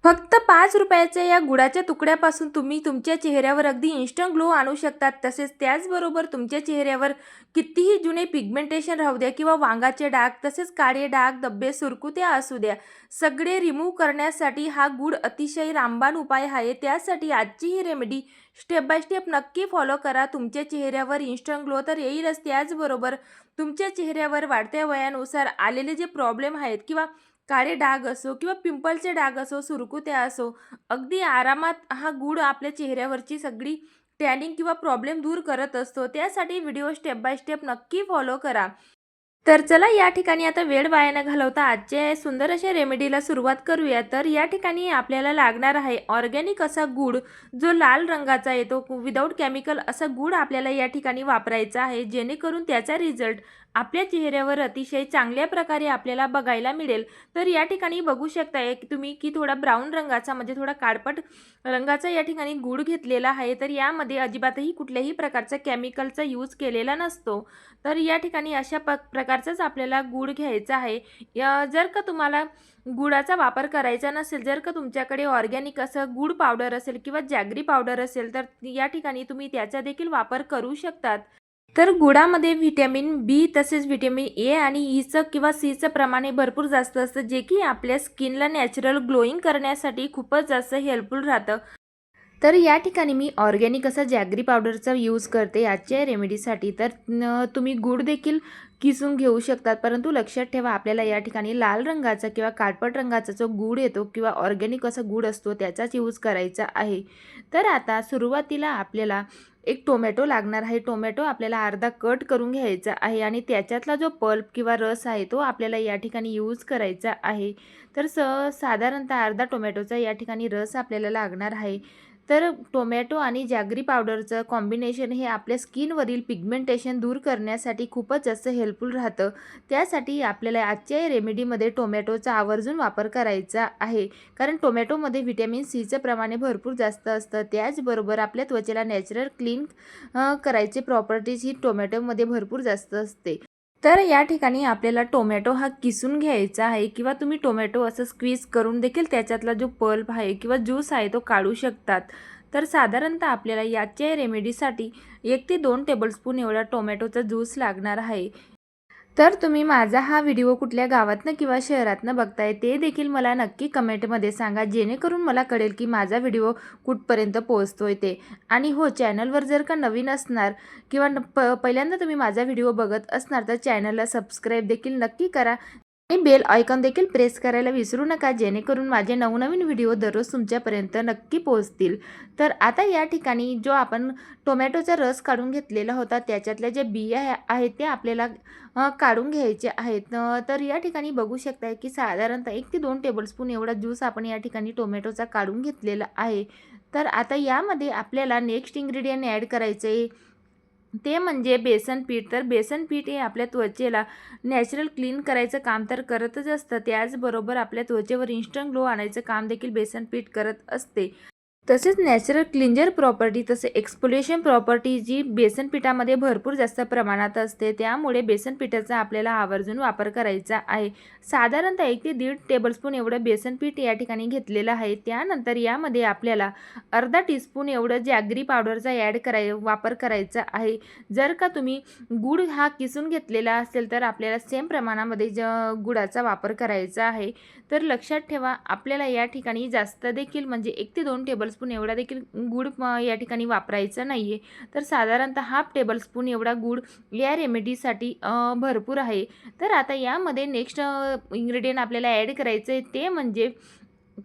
फक्त 5 रुपयाच्या या गुळाच्या तुकड्यापासून तुम्ही तुमच्या चेहऱ्यावर अगदी इन्स्टंट ग्लो आणू शकतात. तसेच त्याचबरोबर तुमच्या चेहऱ्यावर कितीही जुने पिगमेंटेशन राहू द्या किंवा वांगाचे डाग, तसेच काळे डाग, धब्बे, सुरकुत्या असू द्या, सगळे रिमूव्ह करण्यासाठी हा गूळ अतिशय रामबाण उपाय आहे. त्यासाठी आजची ही रेमेडी स्टेप बाय स्टेप नक्की फॉलो करा. तुमच्या चेहऱ्यावर इन्स्टंट ग्लो तर येईलच, त्याचबरोबर तुमच्या चेहऱ्यावर वाढत्या वयानुसार आलेले जे प्रॉब्लेम आहेत किंवा काळे डाग असो किंवा पिंपलचे डाग असो, सुरकुत्या असो, अगदी आरामात हा गूळ आपल्या चेहऱ्यावरची सगळी टॅनिंग किंवा प्रॉब्लेम दूर करत असतो. त्यासाठी व्हिडिओ स्टेप बाय स्टेप नक्की फॉलो करा. तर चला या ठिकाणी आता वेळ वाया न घालवता आजच्या सुंदर अशा रेमेडीला सुरुवात करूया. तर या ठिकाणी आपल्याला लागणार आहे ऑर्गॅनिक असा गूळ, जो लाल रंगाचा येतो, विदाऊट केमिकल असा गूळ आपल्याला या ठिकाणी वापरायचा आहे, जेणेकरून त्याचा रिझल्ट आपल्या चेहऱ्यावर अतिशय चांगल्या प्रकारे आपल्याला बघायला मिळेल. तर या ठिकाणी बघू शकताय की तुम्ही की थोडा ब्राऊन रंगाचा म्हणजे थोडा काळपट रंगाचा या ठिकाणी गूळ घेतलेला आहे. तर यामध्ये अजिबातही कुठल्याही प्रकारचा केमिकलचा यूज केलेला नसतो. तर या ठिकाणी अशा प्रकारचाच आपल्याला गूळ घ्यायचा आहे. जर का तुम्हाला गुळाचा वापर करायचा नसेल, जर का तुमच्याकडे ऑर्गॅनिक असं गूळ पावडर असेल किंवा जॅगरी पावडर असेल, तर या ठिकाणी तुम्ही त्याचा देखील वापर करू शकतात. तर गुळामध्ये व्हिटॅमिन बी तसेच व्हिटॅमिन ए आणि ईचं किंवा सीचं प्रमाण भरपूर जास्त असतं, जे की आपल्या स्किनला नॅचरल ग्लोईंग करण्यासाठी खूपच जास्त हेल्पफुल राहतं. तर या ठिकाणी मी ऑर्गॅनिक असा जॅगरी पावडरचा यूज करते आजच्या रेमेडीसाठी. तर तुम्ही गूळ देखील किसून घेऊ शकतात, परंतु लक्षात ठेवा आपल्याला या ठिकाणी लाल रंगाचा किंवा काळपट रंगाचा जो गूळ येतो किंवा ऑर्गॅनिक असा गूळ असतो त्याचाच यूज करायचा आहे. तर आता सुरुवातीला आपल्याला एक टोमॅटो लागणार आहे. टोमॅटो आपल्याला अर्धा कट करून घ्यायचा आहे आणि त्याच्यातला जो पल्प किंवा रस आहे तो आपल्याला या ठिकाणी यूज करायचा आहे. तर साधारणतः अर्धा टोमॅटोचा या ठिकाणी रस आपल्याला लागणार आहे. तर टोमॅटो आणि जॅगरी पावडरचं कॉम्बिनेशन हे आपल्या स्किनवरील पिगमेंटेशन दूर करण्यासाठी खूपच जास्त हेल्पफुल राहतं. त्यासाठी आपल्याला आजच्या या रेमेडीमध्ये टोमॅटोचा आवर्जून वापर करायचा आहे, कारण टोमॅटोमध्ये व्हिटॅमिन सीचं प्रमाण भरपूर जास्त असतं. त्याचबरोबर आपल्या त्वचेला नॅचरल क्लीन करायची प्रॉपर्टीज ही टोमॅटोमध्ये भरपूर जास्त असते. तर या ठिकाणी आपल्याला टोमॅटो हा किसून घ्यायचा आहे किंवा तुम्ही टोमॅटो असं स्क्वीज करून देखील त्याच्यातला जो पल्प आहे किंवा ज्यूस आहे तो काढू शकतात. तर साधारणतः आपल्याला याच्या रेमेडीसाठी 1 ते 2 टेबलस्पून एवढा टोमॅटोचा ज्यूस लागणार आहे. तर तुम्ही माझा हा व्हिडिओ कुठल्या गावातनं किंवा शहरातनं बघताय ते देखील मला नक्की कमेंटमध्ये सांगा, जेणेकरून मला कळेल की माझा व्हिडिओ कुठपर्यंत पोहोचतोय ते. आणि हो, चॅनलवर जर का नवीन असणार किंवा पहिल्यांदा तुम्ही माझा व्हिडिओ बघत असणार तर चॅनलला सबस्क्राईब देखील नक्की करा आणि बेल आयकॉन देखील प्रेस करायला विसरू नका, जेणेकरून माझे नवनवीन व्हिडिओ दररोज तुमच्यापर्यंत नक्की पोहोचतील. तर आता या ठिकाणी जो आपण टोमॅटोचा रस काढून घेतलेला होता त्याच्यातल्या ज्या बिया आहेत त्या आपल्याला काढून घ्यायचे आहेत. तर या ठिकाणी बघू शकताय की साधारणतः 1 ते 2 टेबलस्पून एवढा ज्यूस आपण या ठिकाणी टोमॅटोचा काढून घेतलेला आहे. तर आता यामध्ये आपल्याला नेक्स्ट इन्ग्रेडियंट ॲड करायचं आहे, ते म्हणजे बेसन पीठ. तर बेसन पीठ हे आपल्या त्वचेला नॅचरल क्लीन करायचं काम तर करतच असतं, त्याचबरोबर आपल्या त्वचेवर इन्स्टंट ग्लो आणायचं काम देखील बेसन पीठ करत असते. तसेच नॅचरल क्लिंजर प्रॉपर्टी तसे एक्सफोलिएशन प्रॉपर्टी जी बेसन पिठामध्ये भरपूर जास्त प्रमाणात असते, त्यामुळे बेसन पिठाचा आपल्याला आवर्जून वापर करायचा आहे. साधारणतः 1 ते 1.5 टेबलस्पून एवढं बेसन पीठ या ठिकाणी घेतलेलं आहे. त्यानंतर यामध्ये आपल्याला अर्धा टीस्पून एवढं जॅगरी पावडरचा वापर करायचा आहे. जर का तुम्ही गूळ हा किसून घेतलेला असेल तर आपल्याला सेम प्रमाणामध्ये गुळाचा वापर करायचा आहे. तर लक्षात ठेवा आपल्याला या ठिकाणी जास्त देखील म्हणजे 1 ते 2 टेबलस्पून एवढा देखील गूळ या ठिकाणी वापरायचा नाही आहे. तर साधारणतः हाफ टेबलस्पून एवढा गूळ या रेमेडीसाठी भरपूर आहे. तर आता यामध्ये नेक्स्ट इन्ग्रेडियंट आपल्याला ॲड करायचं आहे, ते म्हणजे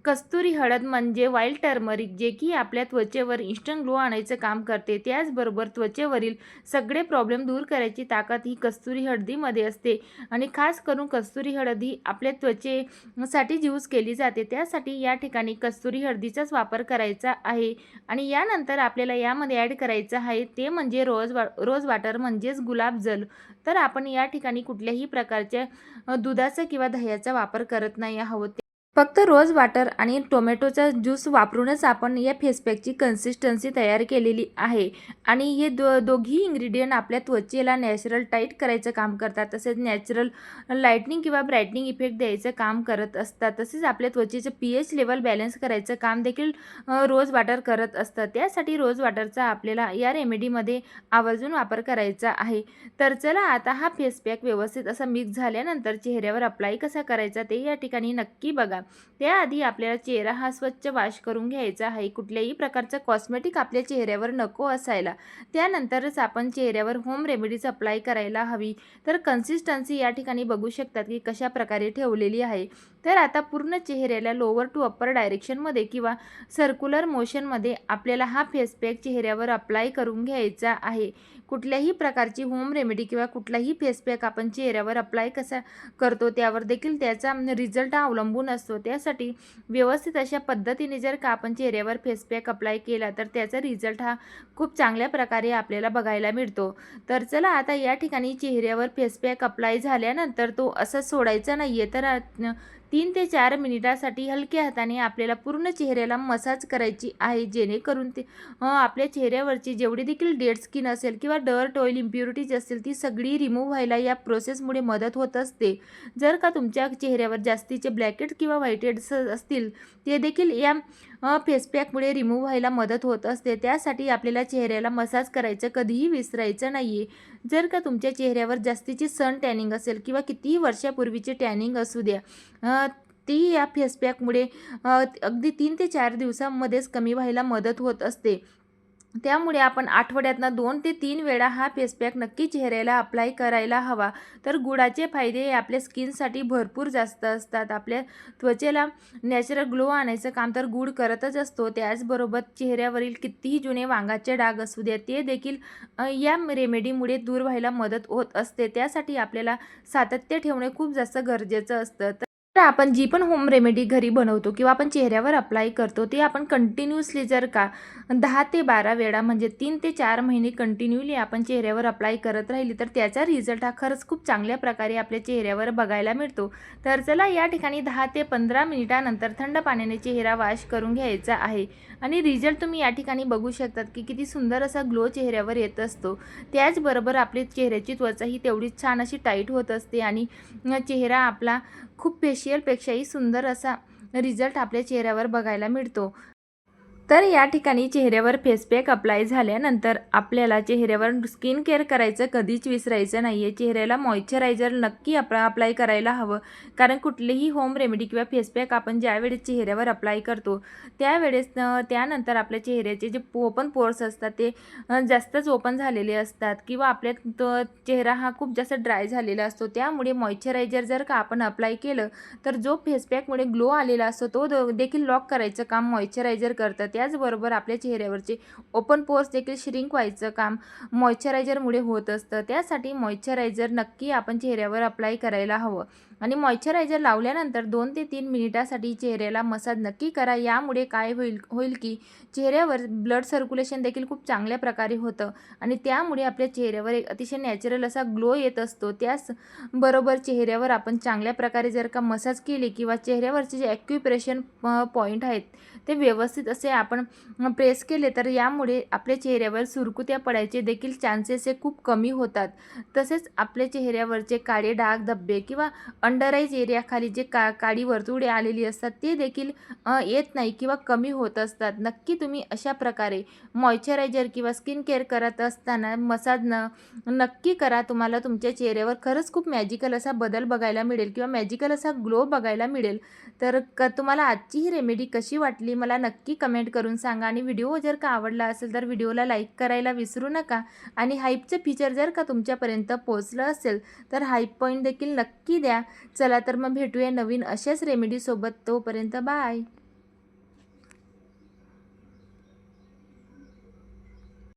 कस्तुरी हळद म्हणजे वाईल्ड टर्मरिक, जे की आपल्या त्वचेवर इन्स्टंट ग्लो आणायचं काम करते. त्याचबरोबर त्वचेवरील सगळे प्रॉब्लेम दूर करायची ताकद ही कस्तुरी हळदीमध्ये असते आणि खास करून कस्तुरी हळद ही आपल्या त्वचेसाठी यूज केली जाते. त्यासाठी या ठिकाणी कस्तुरी हळदीचाच वापर करायचा आहे. आणि यानंतर आपल्याला यामध्ये ॲड करायचं आहे ते म्हणजे रोज वॉटर म्हणजेच गुलाबजल. तर आपण या ठिकाणी कुठल्याही प्रकारच्या दुधाचा किंवा दह्याचा वापर करत नाही आहोत. फक्त रोज वॉटर आणि टोमॅटोचा ज्यूस वापरूनच आपण या फेस पॅकची कन्सिस्टन्सी तयार केलेली आहे आणि हे दोघी इन्ग्रेडियंट आपल्या त्वचेला नॅचरल टाईट करायचं काम करतात, तसेच नॅचरल लाईटनिंग किंवा ब्राईटनिंग इफेक्ट द्यायचं काम करत असतात. तसेच आपल्या त्वचेचं pH लेवल बॅलन्स करायचं काम देखील रोज वॉटर करत असतं. त्यासाठी रोज वॉटरचा आपल्याला या रेमेडीमध्ये आवर्जून वापर करायचा आहे. तर चला आता हा फेस पॅक व्यवस्थित असा मिक्स झाल्यानंतर चेहऱ्यावर अप्लाय कसा करायचा ते या ठिकाणी नक्की बघा. त्याआधी आपल्याला चेहरा हा स्वच्छ वॉश करून घ्यायचा आहे. कुठल्याही प्रकारचं कॉस्मेटिक आपल्या चेहऱ्यावर नको असायला. त्यानंतरच आपण चेहऱ्यावर होम रेमेडीज अप्लाय करायला हवी. तर कन्सिस्टन्सी या ठिकाणी बघू शकतात की कशा प्रकारे ठेवलेली आहे. तर आता पूर्ण चेहऱ्याला लोअर टू अप्पर डायरेक्शनमध्ये किंवा सर्क्युलर मोशनमध्ये आपल्याला हा फेस पॅक चेहऱ्यावर अप्लाय करून घ्यायचा आहे. कुठल्याही प्रकारची होम रेमेडी किंवा कुठलाही फेस पॅक आपण चेहऱ्यावर अप्लाय कसा करतो त्यावर देखील त्याचा रिझल्ट हा अवलंबून असतो. त्यासाठी व्यवस्थित अशा पद्धतीने जर का आपण चेहऱ्यावर फेस पॅक अप्लाय केला तर त्याचा रिझल्ट हा खूप चांगल्या प्रकारे आपल्याला बघायला मिळतो. तर चला आता या ठिकाणी चेहऱ्यावर फेस पॅक अप्लाय झाल्यानंतर तो असं सोडायचा नाही आहे, तर 3 ते 4 मिनिटासाठी हलक्या हाताने आपल्याला पूर्ण चेहऱ्याला मसाज करायची आहे, जेणेकरून ते आपल्या चेहऱ्यावरची जेवढी देखील डेड स्किन असेल किंवा डर्ट ऑइल इम्प्युरिटीज असतील ती सगळी रिमूव्ह व्हायला या प्रोसेसमुळे मदत होत असते. जर का तुमच्या चेहऱ्यावर जास्तीचे ब्लॅकेट किंवा व्हाईट हेड्स असतील ते देखील या फेस पॅकमुळे रिमूव्ह व्हायला मदत होत असते. त्यासाठी आपल्याला चेहऱ्याला मसाज करायचं कधीही विसरायचं नाही आहे. जर का तुमच्या चेहऱ्यावर जास्तीची सन टॅनिंग असेल किंवा कितीही वर्षापूर्वीची टॅनिंग असू द्या, ती या फेस पॅकमुळे अगदी 3 ते 4 दिवसांमध्येच कमी व्हायला मदत होत असते. त्यामुळे आपण आठवड्यातनं 2 ते 3 वेळा हा फेस पॅक नक्की चेहऱ्याला अप्लाय करायला हवा. तर गुळाचे फायदे हे आपल्या स्किनसाठी भरपूर जास्त असतात. आपल्या त्वचेला नॅचरल ग्लो आणायचं काम तर गूळ करतच असतो. त्याचबरोबर चेहऱ्यावरील कितीही जुने वांगाचे डाग असू द्या ते देखील या रेमेडीमुळे दूर व्हायला मदत होत असते. त्यासाठी आपल्याला सातत्य ठेवणे खूप जास्त गरजेचं असतं. तर आपण जी पण होम रेमेडी घरी बनवतो किंवा आपण चेहऱ्यावर अप्लाय करतो ते आपण कंटिन्युअसली जर का 10 ते 12 वेळा म्हणजे 3 ते 4 महिने कंटिन्यूली आपण चेहऱ्यावर अप्लाय करत राहिली तर त्याचा रिझल्ट हा खरंच खूप चांगल्या प्रकारे आपल्या चेहऱ्यावर बघायला मिळतो. तर चला या ठिकाणी 10 ते 15 मिनिटानंतर थंड पाण्याने चेहरा वॉश करून घ्यायचा आहे आणि रिझल्ट तुम्ही या ठिकाणी बघू शकतात की किती सुंदर असा ग्लो चेहऱ्यावर येत असतो. त्याचबरोबर आपली चेहऱ्याची त्वचा ही तेवढीच छान अशी टाईट होत असते आणि चेहरा आपला खूप फेशियलपेक्षाही सुंदर असा रिझल्ट आपल्या चेहऱ्यावर बघायला मिळतो. तर या ठिकाणी चेहऱ्यावर फेस पॅक अप्लाय झाल्यानंतर आपल्याला चेहऱ्यावर स्किन केअर करायचं कधीच विसरायचं नाही आहे. चेहऱ्याला मॉइश्चरायझर नक्की अप्लाय करायला हवं, कारण कुठलीही होम रेमेडी किंवा फेस पॅक आपण ज्यावेळेस चेहऱ्यावर अप्लाय करतो त्यावेळेस त्यानंतर आपल्या चेहऱ्याचे जे ओपन पोर्स असतात ते जास्तच ओपन झालेले असतात किंवा आपल्या चेहरा हा खूप जास्त ड्राय झालेला असतो. त्यामुळे मॉइश्चरायझर जर का आपण अप्लाय केलं तर जो फेस पॅकमुळे ग्लो आलेला असतो तो देखील लॉक करायचं काम मॉइश्चरायझर करतं. त्याचबरोबर आपल्या चेहऱ्यावरचे ओपन पोर्स देखील श्रिंक व्हायचं काम मॉइश्चरायझरमुळे होत असतं. त्यासाठी मॉइश्चरायझर नक्की आपण चेहऱ्यावर अप्लाय करायला हवं आणि मॉइश्चरायझर लावल्यानंतर 2 ते 3 मिनिटासाठी चेहऱ्याला मसाज नक्की करा. यामुळे काय होईल की चेहऱ्यावर ब्लड सर्क्युलेशन देखील खूप चांगल्या प्रकारे होतं आणि त्यामुळे आपल्या चेहऱ्यावर एक अतिशय नॅचरल असा ग्लो येत असतो. त्याचबरोबर चेहऱ्यावर आपण चांगल्या प्रकारे जर का मसाज केली किंवा चेहऱ्यावरचे जे ॲक्युप्रेशन पॉईंट आहेत ते व्यवस्थित असे आपण प्रेस केले तर यामुळे आपल्या चेहऱ्यावर सुरकुत्या पडायचे देखील चान्सेस हे खूप कमी होतात. तसेच आपल्या चेहऱ्यावरचे काळे डाग धब्बे किंवा अंडर आईज एरियाखाली जे काळी वर्तुळे आलेली असतात ते देखील येत नाही किंवा कमी होत असतात. नक्की तुम्ही अशा प्रकारे मॉइश्चरायझर किंवा स्किन केअर करत असताना मसाज नक्की करा. तुम्हाला तुमच्या चेहऱ्यावर खरंच खूप मॅजिकल असा बदल बघायला मिळेल किंवा मॅजिकल असा ग्लो बघायला मिळेल. तर तुम्हाला आजची ही रेमेडी कशी वाटली मला नक्की कमेंट करून सांगा आणि व्हिडिओ जर का आवडला असेल तर व्हिडिओला लाईक करायला विसरू नका आणि हाईपचं फीचर जर का तुमच्यापर्यंत पोहोचलं असेल तर हाईप पॉईंट देखील नक्की द्या. चला तर मग भेटूया नवीन अशाच रेमेडीसोबत. तोपर्यंत बाय.